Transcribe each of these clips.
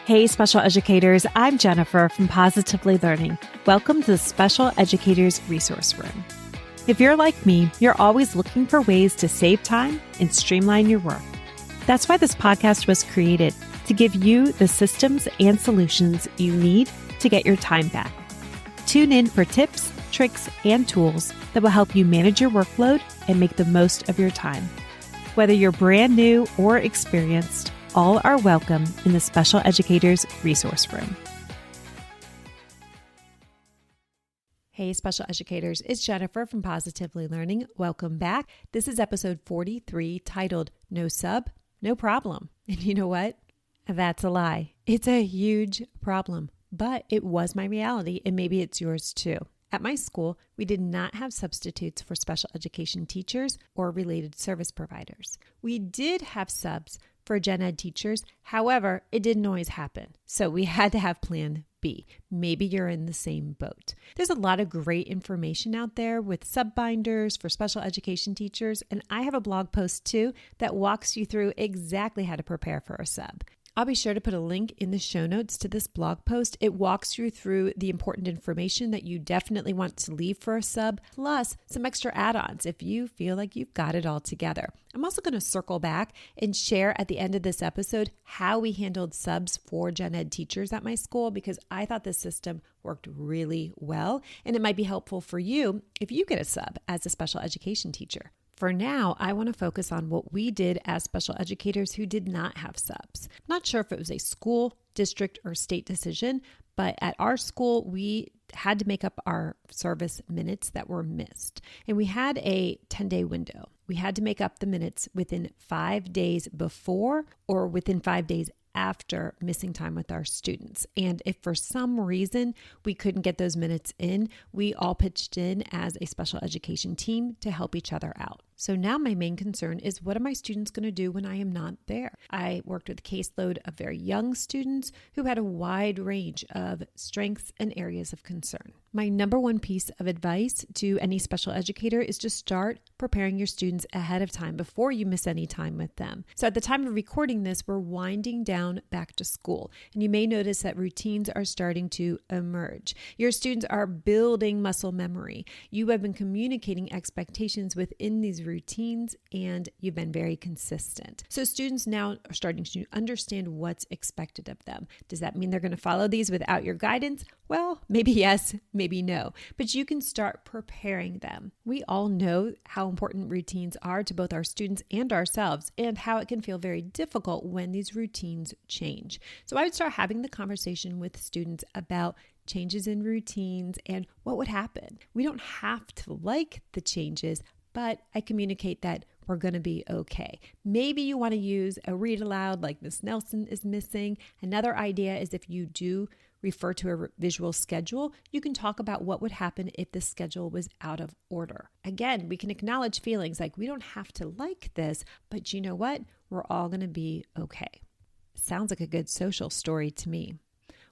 Hey, special educators, I'm Jennifer from Positively Learning. Welcome to the Special Educators Resource Room. If you're like me, you're always looking for ways to save time and streamline your work. That's why this podcast was created, to give you the systems and solutions you need to get your time back. Tune in for tips, tricks, and tools that will help you manage your workload and make the most of your time. Whether you're brand new or experienced, all are welcome in the Special Educators Resource Room. Hey, special educators, it's Jennifer from Positively Learning. Welcome back. This is episode 43 titled No Sub, No Problem. And you know what? That's a lie. It's a huge problem, but it was my reality, and maybe it's yours too. At my school, we did not have substitutes for special education teachers or related service providers. We did have subs for gen ed teachers. However, it didn't always happen. So we had to have plan B. Maybe you're in the same boat. There's a lot of great information out there with sub binders for special education teachers. And I have a blog post too that walks you through exactly how to prepare for a sub. I'll be sure to put a link in the show notes to this blog post. It walks you through the important information that you definitely want to leave for a sub, plus some extra add-ons if you feel like you've got it all together. I'm also going to circle back and share at the end of this episode how we handled subs for gen ed teachers at my school, because I thought this system worked really well, and it might be helpful for you if you get a sub as a special education teacher. For now, I want to focus on what we did as special educators who did not have subs. I'm not sure if it was a school, district, or state decision, but at our school, we had to make up our service minutes that were missed. And we had a 10-day window. We had to make up the minutes within 5 days before or within 5 days after missing time with our students. And if for some reason we couldn't get those minutes in, we all pitched in as a special education team to help each other out. So now my main concern is, what are my students going to do when I am not there? I worked with a caseload of very young students who had a wide range of strengths and areas of concern. My number one piece of advice to any special educator is to start preparing your students ahead of time before you miss any time with them. So at the time of recording this, we're winding down back to school, and you may notice that routines are starting to emerge. Your students are building muscle memory. You have been communicating expectations within these routines, and you've been very consistent. So students now are starting to understand what's expected of them. Does that mean they're going to follow these without your guidance? Well, maybe yes, maybe no, but you can start preparing them. We all know how important routines are to both our students and ourselves, and how it can feel very difficult when these routines change. So I would start having the conversation with students about changes in routines and what would happen. We don't have to like the changes, but I communicate that we're going to be okay. Maybe you want to use a read aloud like Miss Nelson is missing. Another idea is, if you do refer to a visual schedule, you can talk about what would happen if the schedule was out of order. Again, we can acknowledge feelings like we don't have to like this, but you know what? We're all going to be okay. Sounds like a good social story to me.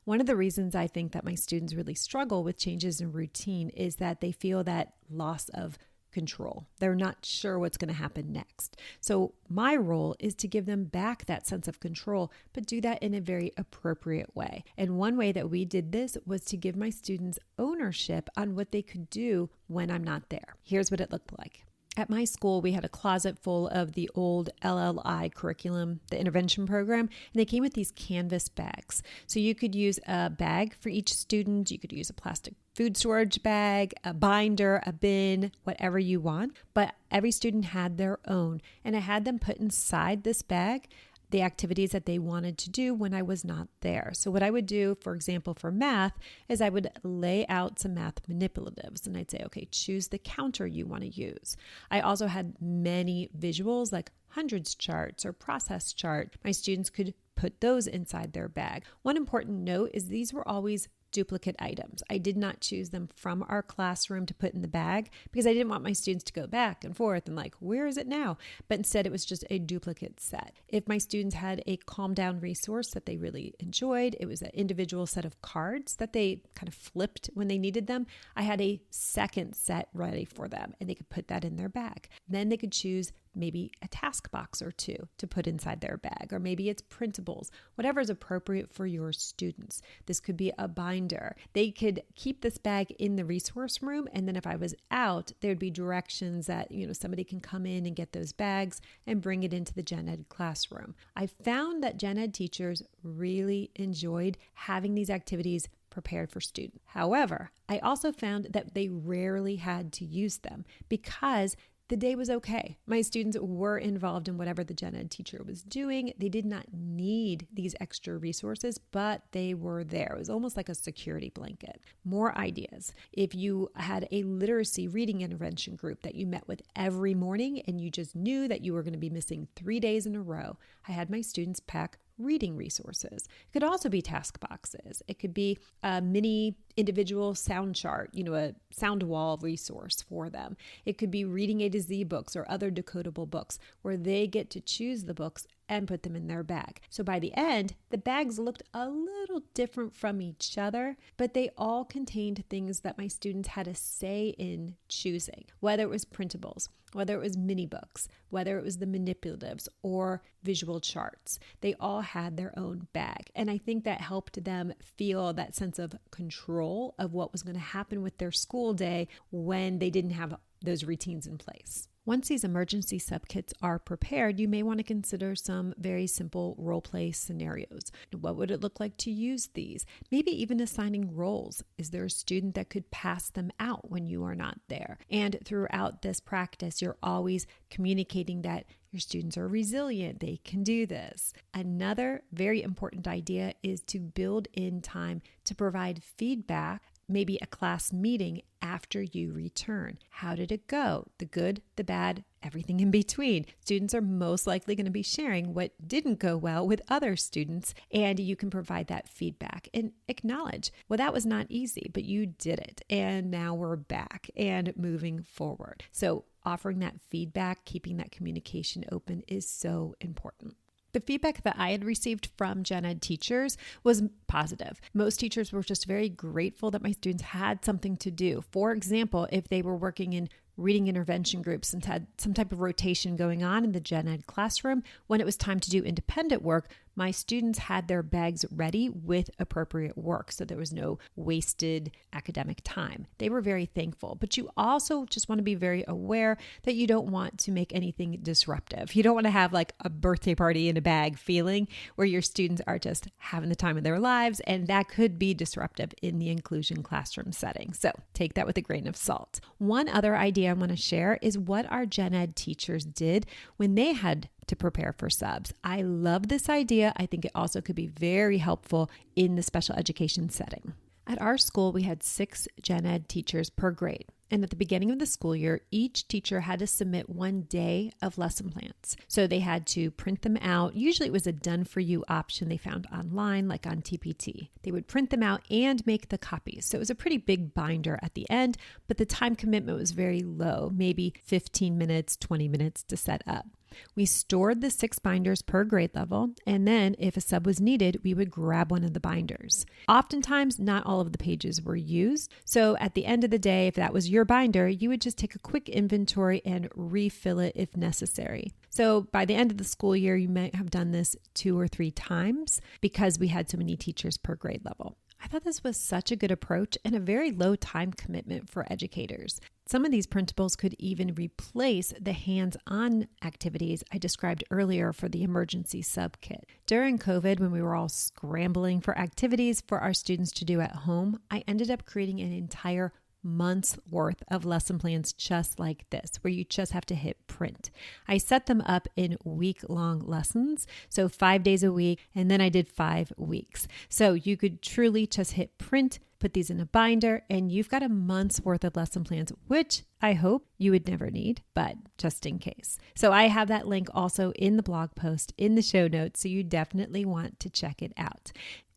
One of the reasons I think that my students really struggle with changes in routine is that they feel that loss of control. They're not sure what's going to happen next. So my role is to give them back that sense of control, but do that in a very appropriate way. And one way that we did this was to give my students ownership on what they could do when I'm not there. Here's what it looked like. At my school, we had a closet full of the old LLI curriculum, the intervention program, and they came with these canvas bags. So you could use a bag for each student. You could use a plastic food storage bag, a binder, a bin, whatever you want. But every student had their own, and I had them put inside this bag the activities that they wanted to do when I was not there. So what I would do, for example, for math, is I would lay out some math manipulatives, and I'd say, okay, choose the counter you want to use. I also had many visuals like hundreds charts or process chart. My students could put those inside their bag. One important note is these were always duplicate items. I did not choose them from our classroom to put in the bag because I didn't want my students to go back and forth and like, where is it now? But instead it was just a duplicate set. If my students had a calm down resource that they really enjoyed, it was an individual set of cards that they kind of flipped when they needed them. I had a second set ready for them and they could put that in their bag. Then they could choose maybe a task box or two to put inside their bag, or maybe it's printables, whatever is appropriate for your students. This could be a binder. They could keep this bag in the resource room, and then if I was out, there'd be directions that, somebody can come in and get those bags and bring it into the gen ed classroom. I found that gen ed teachers really enjoyed having these activities prepared for students. However, I also found that they rarely had to use them because the day was okay. My students were involved in whatever the gen ed teacher was doing. They did not need these extra resources, but they were there. It was almost like a security blanket. More ideas. If you had a literacy reading intervention group that you met with every morning and you just knew that you were going to be missing 3 days in a row, I had my students pack reading resources. It could also be task boxes. It could be a mini individual sound chart, a sound wall resource for them. It could be reading A to Z books or other decodable books where they get to choose the books and put them in their bag. So by the end, the bags looked a little different from each other, but they all contained things that my students had a say in choosing, whether it was printables, whether it was mini books, whether it was the manipulatives or visual charts. They all had their own bag. And I think that helped them feel that sense of control of what was going to happen with their school day when they didn't have those routines in place. Once these emergency sub kits are prepared, you may want to consider some very simple role play scenarios. What would it look like to use these? Maybe even assigning roles. Is there a student that could pass them out when you are not there? And throughout this practice, you're always communicating that your students are resilient. They can do this. Another very important idea is to build in time to provide feedback, maybe a class meeting after you return. How did it go? The good, the bad, everything in between. Students are most likely going to be sharing what didn't go well with other students, and you can provide that feedback and acknowledge, well, that was not easy, but you did it, and now we're back and moving forward. So offering that feedback, keeping that communication open is so important. The feedback that I had received from gen ed teachers was positive. Most teachers were just very grateful that my students had something to do. For example, if they were working in reading intervention groups and had some type of rotation going on in the gen ed classroom, when it was time to do independent work, my students had their bags ready with appropriate work, so there was no wasted academic time. They were very thankful, but you also just want to be very aware that you don't want to make anything disruptive. You don't want to have like a birthday party in a bag feeling where your students are just having the time of their lives, and that could be disruptive in the inclusion classroom setting. So take that with a grain of salt. One other idea I want to share is what our gen ed teachers did when they had to prepare for subs. I love this idea. I think it also could be very helpful in the special education setting. At our school, we had 6 gen ed teachers per grade. And at the beginning of the school year, each teacher had to submit 1 day of lesson plans. So they had to print them out. Usually it was a done for you option they found online, like on TPT. They would print them out and make the copies. So it was a pretty big binder at the end, but the time commitment was very low, maybe 15 minutes, 20 minutes to set up. We stored the 6 binders per grade level, and then if a sub was needed, we would grab one of the binders. Oftentimes, not all of the pages were used, so at the end of the day, if that was your binder, you would just take a quick inventory and refill it if necessary. So by the end of the school year, you might have done this 2 or 3 times because we had so many teachers per grade level. I thought this was such a good approach and a very low time commitment for educators. Some of these printables could even replace the hands-on activities I described earlier for the emergency sub kit. During COVID, when we were all scrambling for activities for our students to do at home, I ended up creating an entire month's worth of lesson plans just like this, where you just have to hit print. I set them up in week-long lessons, so 5 days a week, and then I did 5 weeks. So you could truly just hit print, put these in a binder, and you've got a month's worth of lesson plans, which I hope you would never need, but just in case. So I have that link also in the blog post in the show notes, so you definitely want to check it out.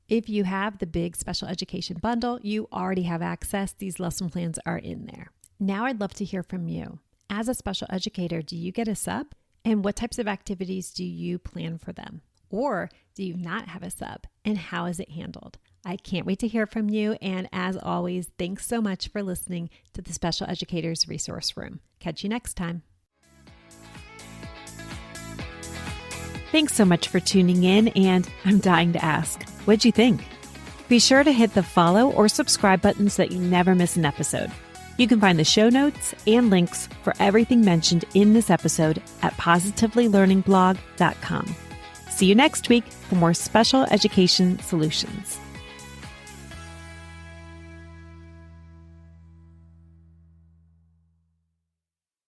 If you have the big special education bundle, you already have access. These lesson plans are in there. Now I'd love to hear from you. As a special educator, do you get a sub? And what types of activities do you plan for them? Or do you not have a sub? And how is it handled? I can't wait to hear from you. And as always, thanks so much for listening to the Special Educators Resource Room. Catch you next time. Thanks so much for tuning in, and I'm dying to ask, what'd you think? Be sure to hit the follow or subscribe buttons so that you never miss an episode. You can find the show notes and links for everything mentioned in this episode at positivelylearningblog.com. See you next week for more special education solutions.